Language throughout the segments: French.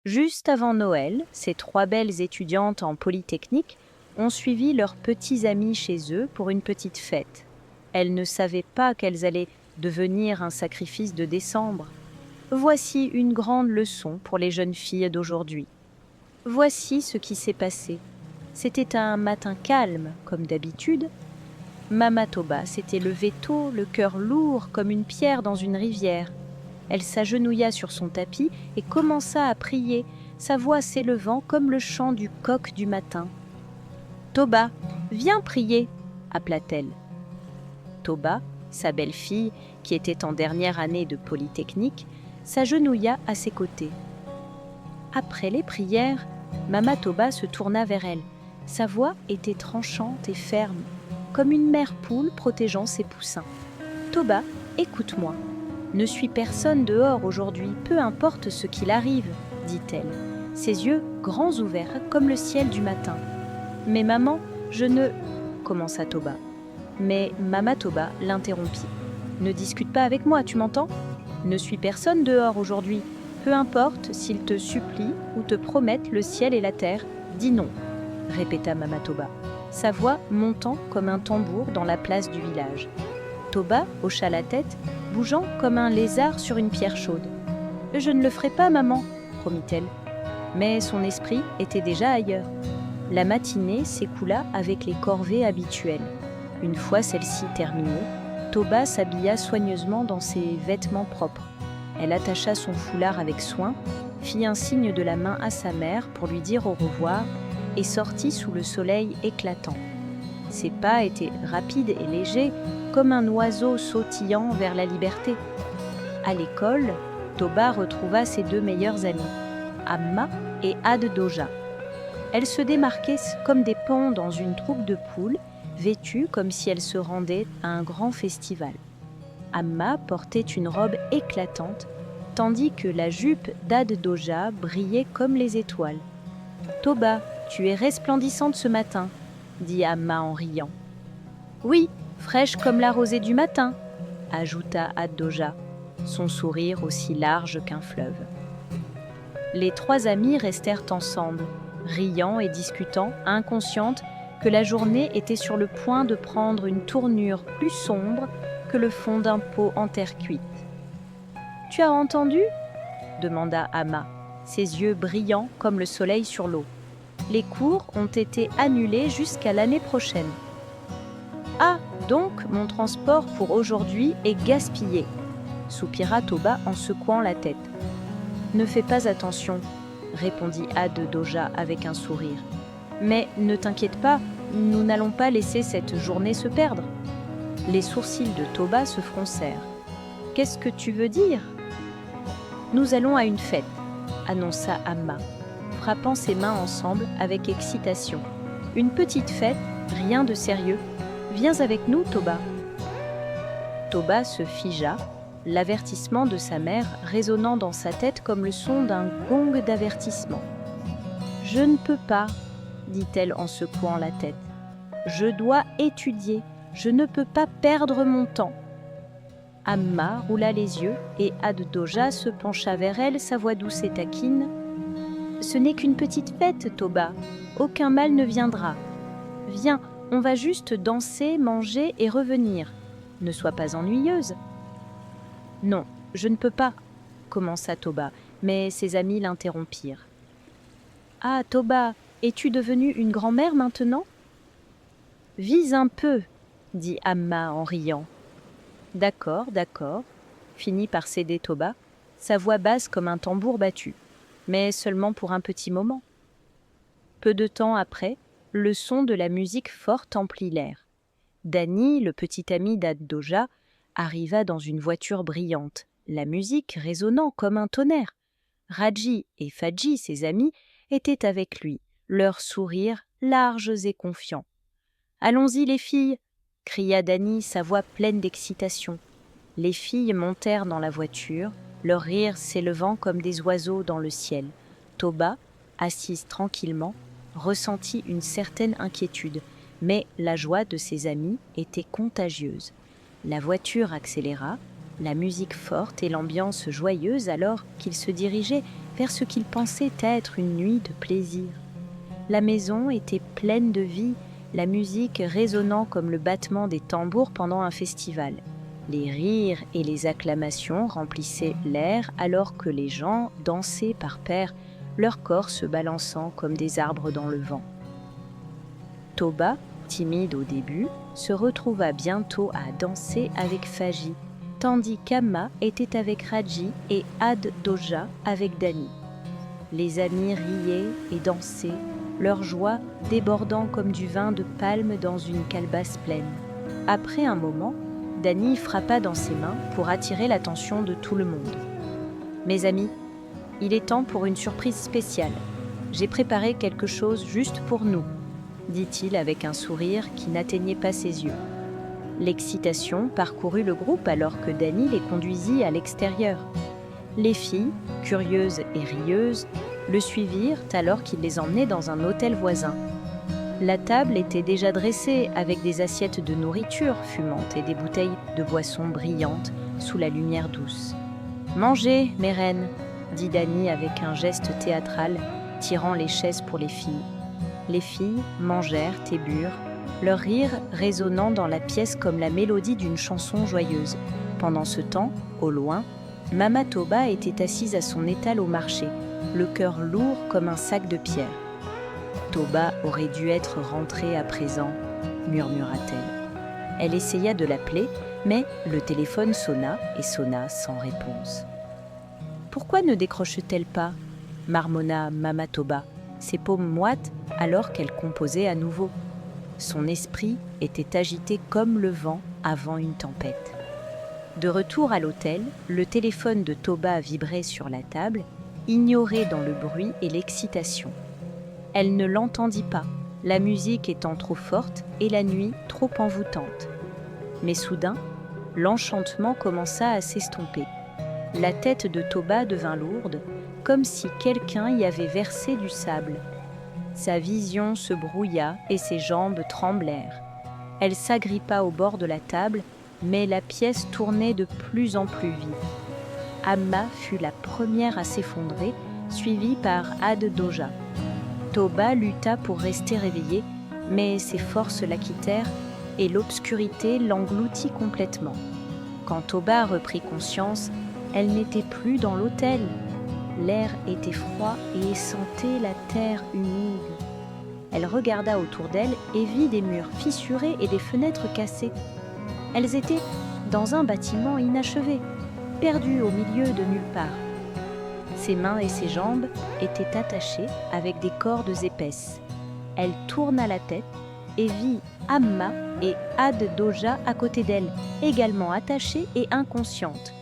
Juste avant Noël, ces trois belles étudiantes en Polytechnique ont suivi leurs petits amis chez eux pour une petite fête. Elles ne savaient pas qu'elles allaient devenir un sacrifice de décembre. Voici une grande leçon pour les jeunes filles d'aujourd'hui. Voici ce qui s'est passé. C'était un matin calme, comme d'habitude. Mama Toba s'était levée tôt, le cœur lourd comme une pierre dans une rivière. Elle s'agenouilla sur son tapis et commença à prier, sa voix s'élevant comme le chant du coq du matin. « Toba, viens prier !» appela-t-elle. Toba, sa belle-fille, qui était en dernière année de Polytechnique, s'agenouilla à ses côtés. Après les prières, Mama Toba se tourna vers elle. Sa voix était tranchante et ferme, comme une mère poule protégeant ses poussins. « Toba, écoute-moi. Ne suis personne dehors aujourd'hui, peu importe ce qu'il arrive, dit-elle, ses yeux grands ouverts comme le ciel du matin. Mais maman, je ne... commença Toba. Mais Mama Toba l'interrompit. Ne discute pas avec moi, tu m'entends ? Ne suis personne dehors aujourd'hui, peu importe s'ils te supplient ou te promettent le ciel et la terre, dis non, répéta Mama Toba, sa voix montant comme un tambour dans la place du village. Toba hocha la tête, bougeant comme un lézard sur une pierre chaude. « Je ne le ferai pas, maman, » promit-elle. Mais son esprit était déjà ailleurs. La matinée s'écoula avec les corvées habituelles. Une fois celle-ci terminée, Toba s'habilla soigneusement dans ses vêtements propres. Elle attacha son foulard avec soin, fit un signe de la main à sa mère pour lui dire au revoir et sortit sous le soleil éclatant. Ses pas étaient rapides et légers, comme un oiseau sautillant vers la liberté. À l'école, Toba retrouva ses deux meilleures amies, Amma et Ad Doja. Elles se démarquaient comme des pans dans une troupe de poules, vêtues comme si elles se rendaient à un grand festival. Amma portait une robe éclatante, tandis que la jupe d'Ad Doja brillait comme les étoiles. « Toba, tu es resplendissante ce matin, » dit Amma en riant. « Oui, fraîche comme la rosée du matin, » ajouta Ad Doja, son sourire aussi large qu'un fleuve. Les trois amies restèrent ensemble, riant et discutant, inconscientes que la journée était sur le point de prendre une tournure plus sombre que le fond d'un pot en terre cuite. « Tu as entendu ?» demanda Amma, ses yeux brillants comme le soleil sur l'eau. « Les cours ont été annulés jusqu'à l'année prochaine. » « Ah, donc mon transport pour aujourd'hui est gaspillé, » soupira Toba en secouant la tête. « Ne fais pas attention, » répondit Ad Doja avec un sourire. « Mais ne t'inquiète pas, nous n'allons pas laisser cette journée se perdre. » Les sourcils de Toba se froncèrent. « Qu'est-ce que tu veux dire ?»« Nous allons à une fête, » annonça Amma, frappant ses mains ensemble avec excitation. « Une petite fête, rien de sérieux. Viens avec nous, Toba. » Toba se figea, l'avertissement de sa mère résonnant dans sa tête comme le son d'un gong d'avertissement. « Je ne peux pas, » dit-elle en secouant la tête. « Je dois étudier, je ne peux pas perdre mon temps. » Amma roula les yeux et Ad Doja se pencha vers elle, sa voix douce et taquine. « Ce n'est qu'une petite fête, Toba, aucun mal ne viendra. Viens, on va juste danser, manger et revenir. Ne sois pas ennuyeuse. » « Non, je ne peux pas, » commença Toba, mais ses amis l'interrompirent. « Ah, Toba, es-tu devenue une grand-mère maintenant ?»« Vise un peu, » dit Amma en riant. « D'accord, d'accord, » finit par céder Toba, sa voix basse comme un tambour battu, mais seulement pour un petit moment. Peu de temps après, le son de la musique forte emplit l'air. Dani, le petit ami d'Ad Doja, arriva dans une voiture brillante, la musique résonnant comme un tonnerre. Raji et Fadji, ses amis, étaient avec lui, leurs sourires larges et confiants. « Allons-y les filles !» cria Dani, sa voix pleine d'excitation. Les filles montèrent dans la voiture, leurs rires s'élevant comme des oiseaux dans le ciel. Toba, assise tranquillement, ressentit une certaine inquiétude, mais la joie de ses amis était contagieuse. La voiture accéléra, la musique forte et l'ambiance joyeuse alors qu'ils se dirigeaient vers ce qu'il pensait être une nuit de plaisir. La maison était pleine de vie, la musique résonnant comme le battement des tambours pendant un festival. Les rires et les acclamations remplissaient l'air alors que les gens dansaient par paires, leurs corps se balançant comme des arbres dans le vent. Toba, timide au début, se retrouva bientôt à danser avec Faji, tandis qu'Amma était avec Raji et Ad-Doja avec Dani. Les amis riaient et dansaient, leur joie débordant comme du vin de palme dans une calebasse pleine. Après un moment, Dani frappa dans ses mains pour attirer l'attention de tout le monde. « Mes amis, il est temps pour une surprise spéciale. J'ai préparé quelque chose juste pour nous, » dit-il avec un sourire qui n'atteignait pas ses yeux. L'excitation parcourut le groupe alors que Dani les conduisit à l'extérieur. Les filles, curieuses et rieuses, le suivirent alors qu'il les emmenait dans un hôtel voisin. La table était déjà dressée avec des assiettes de nourriture fumante et des bouteilles de boissons brillantes sous la lumière douce. « Mangez, mes reines !» dit Dani avec un geste théâtral, tirant les chaises pour les filles. Les filles mangèrent et burent, leur rire résonnant dans la pièce comme la mélodie d'une chanson joyeuse. Pendant ce temps, au loin, Mama Toba était assise à son étal au marché, le cœur lourd comme un sac de pierre. « Toba aurait dû être rentrée à présent, » murmura-t-elle. Elle essaya de l'appeler, mais le téléphone sonna et sonna sans réponse. « Pourquoi ne décroche-t-elle pas ?» marmonna Mama Toba, ses paumes moites alors qu'elle composait à nouveau. Son esprit était agité comme le vent avant une tempête. De retour à l'hôtel, le téléphone de Toba vibrait sur la table, ignoré dans le bruit et l'excitation. Elle ne l'entendit pas, la musique étant trop forte et la nuit trop envoûtante. Mais soudain, l'enchantement commença à s'estomper. La tête de Toba devint lourde, comme si quelqu'un y avait versé du sable. Sa vision se brouilla et ses jambes tremblèrent. Elle s'agrippa au bord de la table, mais la pièce tournait de plus en plus vite. Amma fut la première à s'effondrer, suivie par Ad-Doja. Toba lutta pour rester réveillée, mais ses forces la quittèrent et l'obscurité l'engloutit complètement. Quand Toba reprit conscience, elle n'était plus dans l'hôtel. L'air était froid et sentait la terre humide. Elle regarda autour d'elle et vit des murs fissurés et des fenêtres cassées. Elles étaient dans un bâtiment inachevé, perdu au milieu de nulle part. Ses mains et ses jambes étaient attachées avec des cordes épaisses. Elle tourna la tête et vit Amma et Ad-Doja à côté d'elle, également attachées et inconscientes.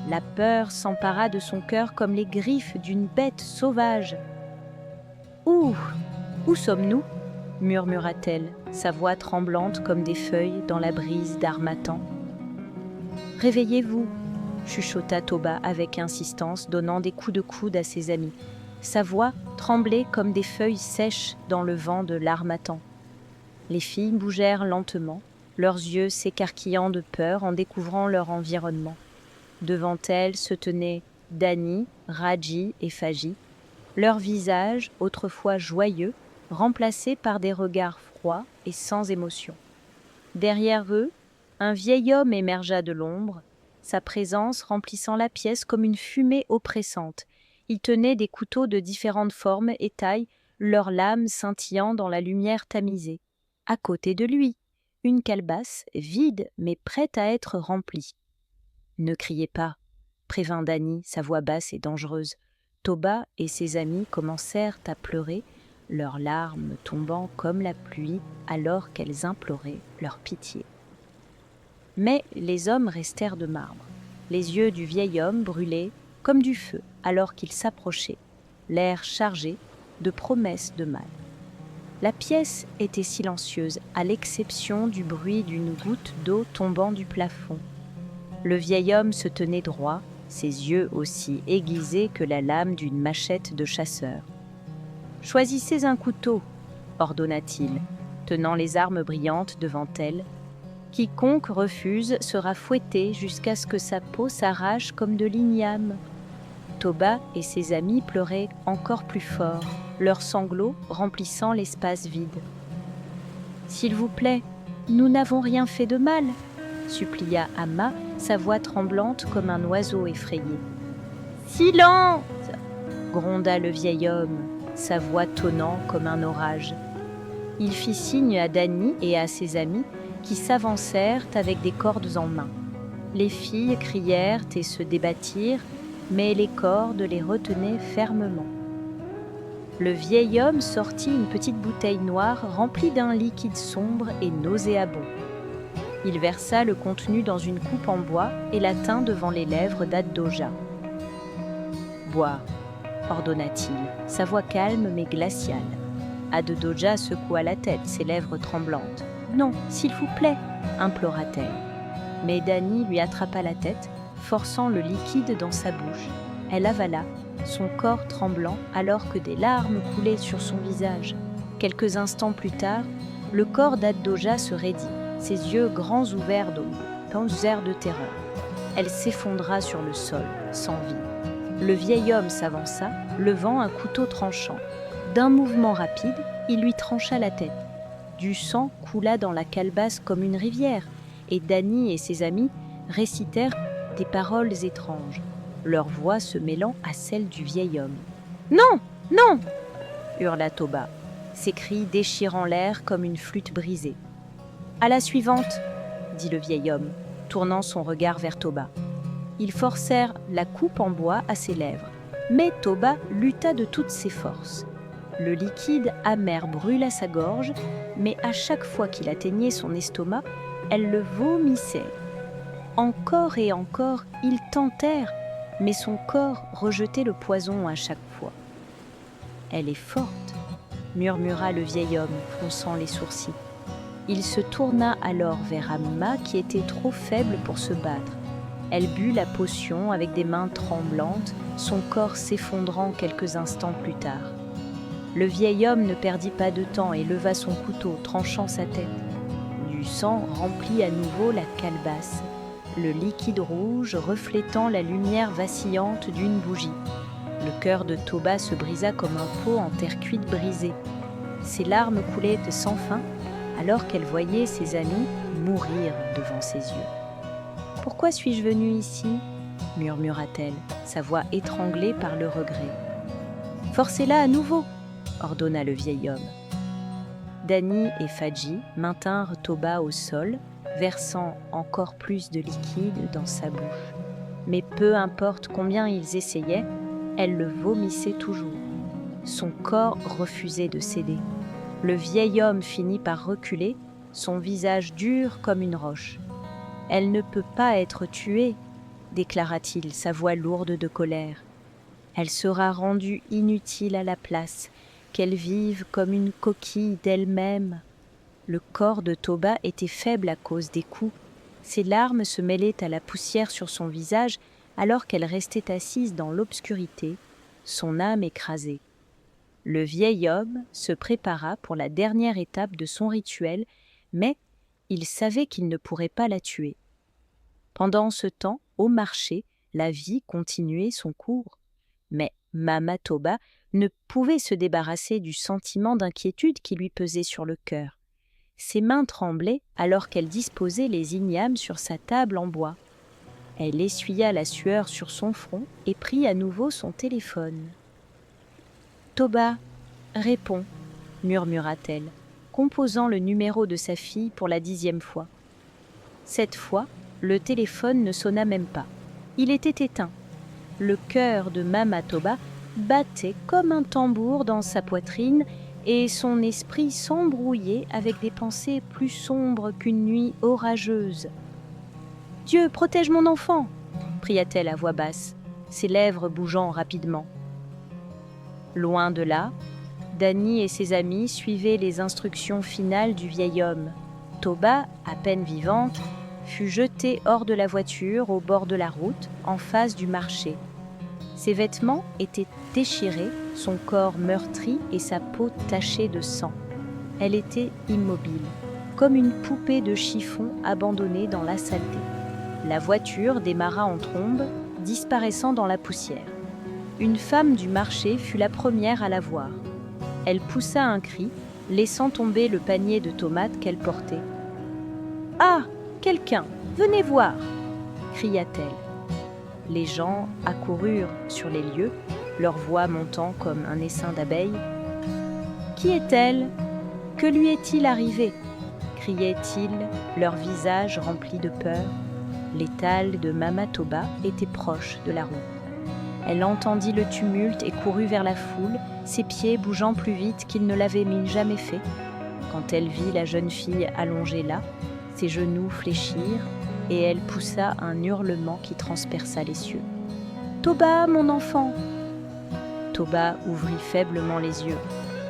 La peur s'empara de son cœur comme les griffes d'une bête sauvage. « Où sommes-nous » murmura-t-elle, sa voix tremblante comme des feuilles dans la brise d'harmattan. « Réveillez-vous » chuchota Toba avec insistance, donnant des coups de coude à ses amis. Sa voix tremblait comme des feuilles sèches dans le vent de l'harmattan. Les filles bougèrent lentement, leurs yeux s'écarquillant de peur en découvrant leur environnement. Devant elles se tenaient Dani, Raji et Faji, leurs visages, autrefois joyeux, remplacés par des regards froids et sans émotion. Derrière eux, un vieil homme émergea de l'ombre, sa présence remplissant la pièce comme une fumée oppressante. Il tenait des couteaux de différentes formes et tailles, leurs lames scintillant dans la lumière tamisée. À côté de lui, une calebasse vide mais prête à être remplie. « Ne criez pas » prévint Dani, sa voix basse et dangereuse. Toba et ses amis commencèrent à pleurer, leurs larmes tombant comme la pluie alors qu'elles imploraient leur pitié. Mais les hommes restèrent de marbre. Les yeux du vieil homme brûlaient comme du feu alors qu'il s'approchait, l'air chargé de promesses de mal. La pièce était silencieuse, à l'exception du bruit d'une goutte d'eau tombant du plafond. Le vieil homme se tenait droit, ses yeux aussi aiguisés que la lame d'une machette de chasseur. « Choisissez un couteau » ordonna-t-il, tenant les armes brillantes devant elle. « Quiconque refuse sera fouetté jusqu'à ce que sa peau s'arrache comme de l'igname. » Toba et ses amis pleuraient encore plus fort, leurs sanglots remplissant l'espace vide. « S'il vous plaît, nous n'avons rien fait de mal !» supplia Amma, sa voix tremblante comme un oiseau effrayé. « Silence !» gronda le vieil homme, sa voix tonnant comme un orage. Il fit signe à Dany et à ses amis qui s'avancèrent avec des cordes en main. Les filles crièrent et se débattirent, mais les cordes les retenaient fermement. Le vieil homme sortit une petite bouteille noire remplie d'un liquide sombre et nauséabond. Il versa le contenu dans une coupe en bois et la tint devant les lèvres d'Ad-Doja. « Bois », ordonna-t-il, sa voix calme mais glaciale. Ad-Doja secoua la tête, ses lèvres tremblantes. « Non, s'il vous plaît !» implora-t-elle. Mais Dany lui attrapa la tête, forçant le liquide dans sa bouche. Elle avala, son corps tremblant alors que des larmes coulaient sur son visage. Quelques instants plus tard, le corps d'Ad-Doja se raidit, ses yeux grands ouverts de terreur. Elle s'effondra sur le sol, sans vie. Le vieil homme s'avança, levant un couteau tranchant. D'un mouvement rapide, il lui trancha la tête. Du sang coula dans la calebasse comme une rivière, et Dany et ses amis récitèrent des paroles étranges, leur voix se mêlant à celle du vieil homme. « Non, non !» hurla Toba, ses cris déchirant l'air comme une flûte brisée. « À la suivante !» dit le vieil homme, tournant son regard vers Toba. Ils forcèrent la coupe en bois à ses lèvres, mais Toba lutta de toutes ses forces. Le liquide amer brûla sa gorge, mais à chaque fois qu'il atteignait son estomac, elle le vomissait. Encore et encore, ils tentèrent, mais son corps rejetait le poison à chaque fois. « Elle est forte !» murmura le vieil homme, fronçant les sourcils. Il se tourna alors vers Amma, qui était trop faible pour se battre. Elle but la potion avec des mains tremblantes, son corps s'effondrant quelques instants plus tard. Le vieil homme ne perdit pas de temps et leva son couteau, tranchant sa tête. Du sang remplit à nouveau la calebasse, le liquide rouge reflétant la lumière vacillante d'une bougie. Le cœur de Toba se brisa comme un pot en terre cuite brisée. Ses larmes coulaient sans fin alors qu'elle voyait ses amis mourir devant ses yeux. « Pourquoi suis-je venue ici ?» murmura-t-elle, sa voix étranglée par le regret. « Forcez-la à nouveau !» ordonna le vieil homme. Dany et Fadji maintinrent Toba au sol, versant encore plus de liquide dans sa bouche. Mais peu importe combien ils essayaient, elle le vomissait toujours. Son corps refusait de céder. Le vieil homme finit par reculer, son visage dur comme une roche. « Elle ne peut pas être tuée !» déclara-t-il, sa voix lourde de colère. « Elle sera rendue inutile à la place, qu'elle vive comme une coquille d'elle-même. » Le corps de Toba était faible à cause des coups. Ses larmes se mêlaient à la poussière sur son visage alors qu'elle restait assise dans l'obscurité, son âme écrasée. Le vieil homme se prépara pour la dernière étape de son rituel, mais il savait qu'il ne pourrait pas la tuer. Pendant ce temps, au marché, la vie continuait son cours. Mais Mama Toba ne pouvait se débarrasser du sentiment d'inquiétude qui lui pesait sur le cœur. Ses mains tremblaient alors qu'elle disposait les ignames sur sa table en bois. Elle essuya la sueur sur son front et prit à nouveau son téléphone. « Toba, réponds » murmura-t-elle, composant le numéro de sa fille pour la 10e fois. Cette fois, le téléphone ne sonna même pas. Il était éteint. Le cœur de Mama Toba battait comme un tambour dans sa poitrine et son esprit s'embrouillait avec des pensées plus sombres qu'une nuit orageuse. « Dieu, protège mon enfant !» pria-t-elle à voix basse, ses lèvres bougeant rapidement. Loin de là, Dany et ses amis suivaient les instructions finales du vieil homme. Toba, à peine vivante, fut jetée hors de la voiture au bord de la route, en face du marché. Ses vêtements étaient déchirés, son corps meurtri et sa peau tachée de sang. Elle était immobile, comme une poupée de chiffon abandonnée dans la saleté. La voiture démarra en trombe, disparaissant dans la poussière. Une femme du marché fut la première à la voir. Elle poussa un cri, laissant tomber le panier de tomates qu'elle portait. « Ah, quelqu'un, venez voir !» cria-t-elle. Les gens accoururent sur les lieux, leur voix montant comme un essaim d'abeilles. « Qui est-elle ? Que lui est-il arrivé ?» criaient-ils, leurs visages remplis de peur. L'étal de Mama Toba était proche de la route. Elle entendit le tumulte et courut vers la foule, ses pieds bougeant plus vite qu'il ne l'avait jamais fait. Quand elle vit la jeune fille allongée là, ses genoux fléchirent et elle poussa un hurlement qui transperça les cieux. « Toba, mon enfant !» Toba ouvrit faiblement les yeux.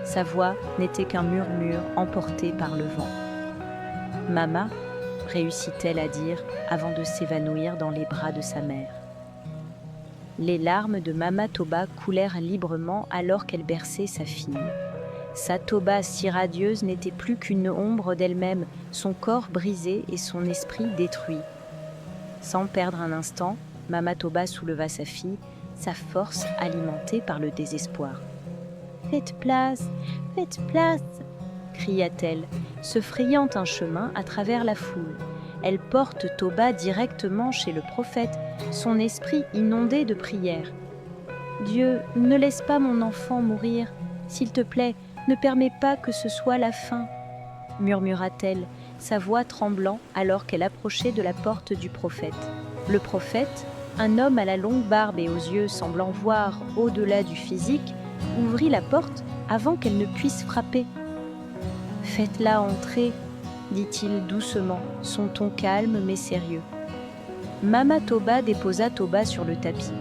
Sa voix n'était qu'un murmure emporté par le vent. « Mama !» réussit-elle à dire avant de s'évanouir dans les bras de sa mère. Les larmes de Mama Toba coulèrent librement alors qu'elle berçait sa fille. Sa Toba si radieuse n'était plus qu'une ombre d'elle-même, son corps brisé et son esprit détruit. Sans perdre un instant, Mama Toba souleva sa fille, sa force alimentée par le désespoir. « Faites place, cria-t-elle, se frayant un chemin à travers la foule. Elle porte Toba directement chez le prophète, son esprit inondé de prières. « Dieu, ne laisse pas mon enfant mourir. S'il te plaît, ne permets pas que ce soit la fin. » murmura-t-elle, sa voix tremblant alors qu'elle approchait de la porte du prophète. Le prophète, un homme à la longue barbe et aux yeux semblant voir au-delà du physique, ouvrit la porte avant qu'elle ne puisse frapper. « Faites-la entrer, » dit-il doucement, son ton calme mais sérieux. Mama Toba déposa Toba sur le tapis,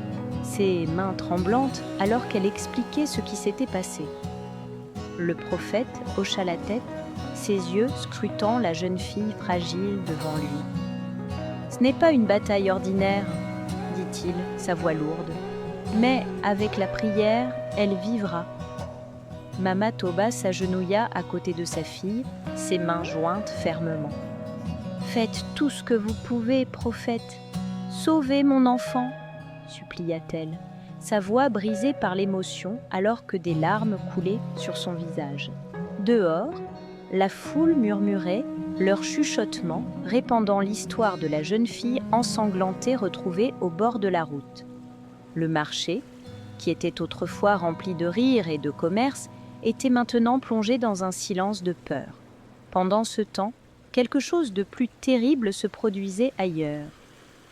ses mains tremblantes alors qu'elle expliquait ce qui s'était passé. Le prophète hocha la tête, ses yeux scrutant la jeune fille fragile devant lui. « Ce n'est pas une bataille ordinaire, » dit-il, sa voix lourde, « mais avec la prière, elle vivra. » Mama Toba s'agenouilla à côté de sa fille, ses mains jointes fermement. « Faites tout ce que vous pouvez, prophète. Sauvez mon enfant, » supplia-t-elle, sa voix brisée par l'émotion alors que des larmes coulaient sur son visage. Dehors, la foule murmurait, leur chuchotement répandant l'histoire de la jeune fille ensanglantée retrouvée au bord de la route. Le marché, qui était autrefois rempli de rires et de commerce, était maintenant plongé dans un silence de peur. Pendant ce temps, quelque chose de plus terrible se produisait ailleurs.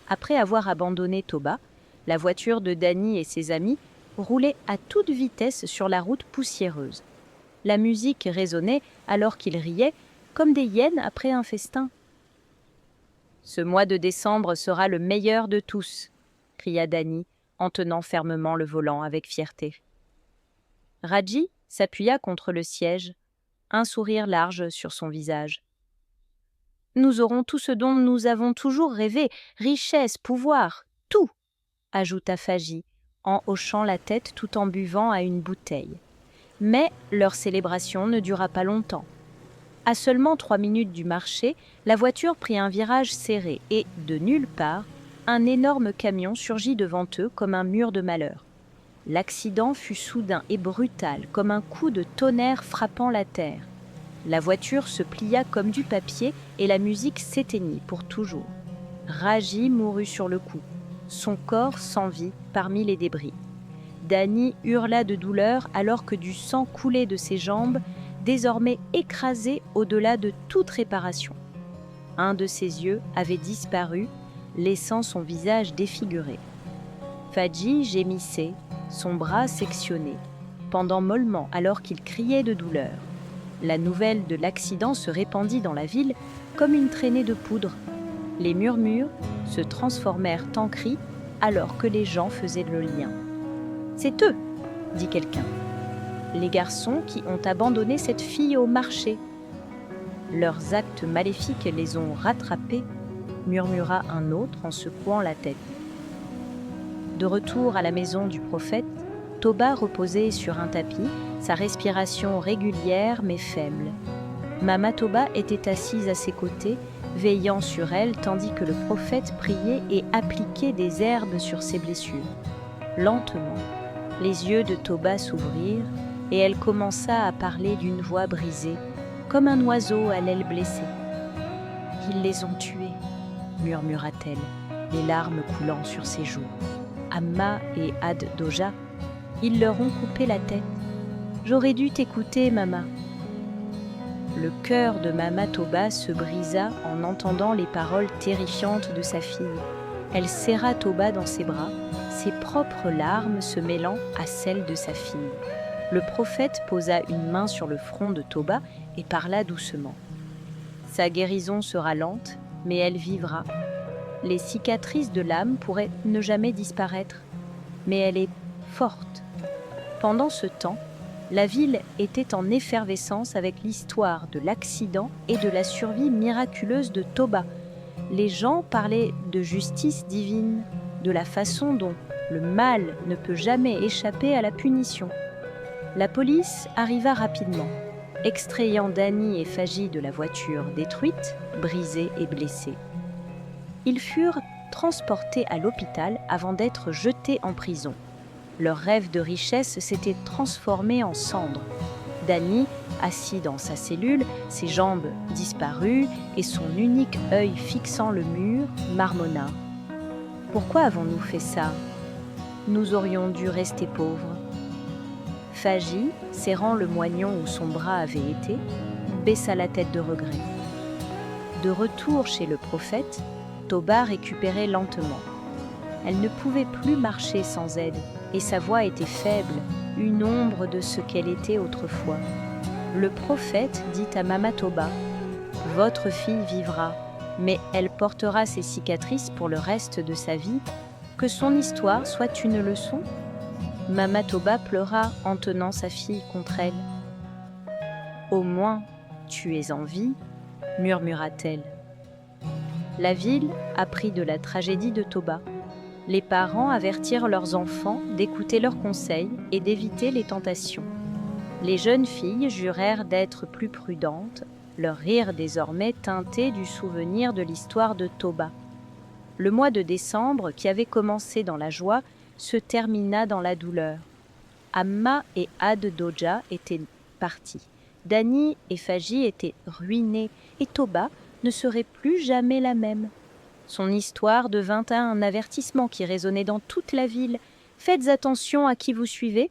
Après avoir abandonné Toba, la voiture de Dany et ses amis roulait à toute vitesse sur la route poussiéreuse. La musique résonnait alors qu'ils riaient, comme des hyènes après un festin. « Ce mois de décembre sera le meilleur de tous !» cria Dany, en tenant fermement le volant avec fierté. Raji s'appuya contre le siège, un sourire large sur son visage. « Nous aurons tout ce dont nous avons toujours rêvé, richesse, pouvoir, tout !» ajouta Faji, en hochant la tête tout en buvant à une bouteille. Mais leur célébration ne dura pas longtemps. À seulement 3 minutes du marché, la voiture prit un virage serré et, de nulle part, un énorme camion surgit devant eux comme un mur de malheur. L'accident fut soudain et brutal, comme un coup de tonnerre frappant la terre. La voiture se plia comme du papier et la musique s'éteignit pour toujours. Raji mourut sur le coup, son corps sans vie parmi les débris. Dany hurla de douleur alors que du sang coulait de ses jambes, désormais écrasées au-delà de toute réparation. Un de ses yeux avait disparu, laissant son visage défiguré. Faji gémissait, son bras sectionné, pendant mollement alors qu'il criait de douleur. La nouvelle de l'accident se répandit dans la ville comme une traînée de poudre. Les murmures se transformèrent en cris alors que les gens faisaient le lien. « C'est eux !» dit quelqu'un. « Les garçons qui ont abandonné cette fille au marché. Leurs actes maléfiques les ont rattrapés, » murmura un autre en secouant la tête. De retour à la maison du prophète, Toba reposait sur un tapis, sa respiration régulière mais faible. Mama Toba était assise à ses côtés, veillant sur elle tandis que le prophète priait et appliquait des herbes sur ses blessures. Lentement, Les yeux de Toba s'ouvrirent et elle commença à parler d'une voix brisée, comme un oiseau à l'aile blessée. « Ils les ont tués », murmura-t-elle, les larmes coulant sur ses joues. « Amma et Ad-Doja, ils leur ont coupé la tête. J'aurais dû t'écouter, Mama. » Le cœur de Mama Toba se brisa en entendant les paroles terrifiantes de sa fille. Elle serra Toba dans ses bras, ses propres larmes se mêlant à celles de sa fille. Le prophète posa une main sur le front de Toba et parla doucement. Sa guérison sera lente, mais elle vivra. Les cicatrices de l'âme pourraient ne jamais disparaître, mais elle est forte. Pendant ce temps, la ville était en effervescence avec l'histoire de l'accident et de la survie miraculeuse de Toba. Les gens parlaient de justice divine, de la façon dont le mal ne peut jamais échapper à la punition. La police arriva rapidement, extrayant Dani et Faji de la voiture détruite, brisée et blessée. Ils furent transportés à l'hôpital avant d'être jetés en prison. Leur rêve de richesse s'était transformé en cendres. Dani, assis dans sa cellule, ses jambes disparues et son unique œil fixant le mur, marmonna. « Pourquoi avons-nous fait ça ? Nous aurions dû rester pauvres. » Faji, serrant le moignon où son bras avait été, baissa la tête de regret. De retour chez le prophète, Toba récupérait lentement. Elle ne pouvait plus marcher sans aide, et sa voix était faible, une ombre de ce qu'elle était autrefois. Le prophète dit à Mama Toba, « Votre fille vivra, mais elle portera ses cicatrices pour le reste de sa vie. Que son histoire soit une leçon. » Mama Toba pleura en tenant sa fille contre elle. « Au moins, tu es en vie, » murmura-t-elle. La ville apprit de la tragédie de Toba. Les parents avertirent leurs enfants d'écouter leurs conseils et d'éviter les tentations. Les jeunes filles jurèrent d'être plus prudentes, leur rire désormais teinté du souvenir de l'histoire de Toba. Le mois de décembre, qui avait commencé dans la joie, se termina dans la douleur. Amma et Ad-Doja étaient partis. Dani et Faji étaient ruinés et Toba ne serait plus jamais la même. Son histoire devint un avertissement qui résonnait dans toute la ville. « Faites attention à qui vous suivez,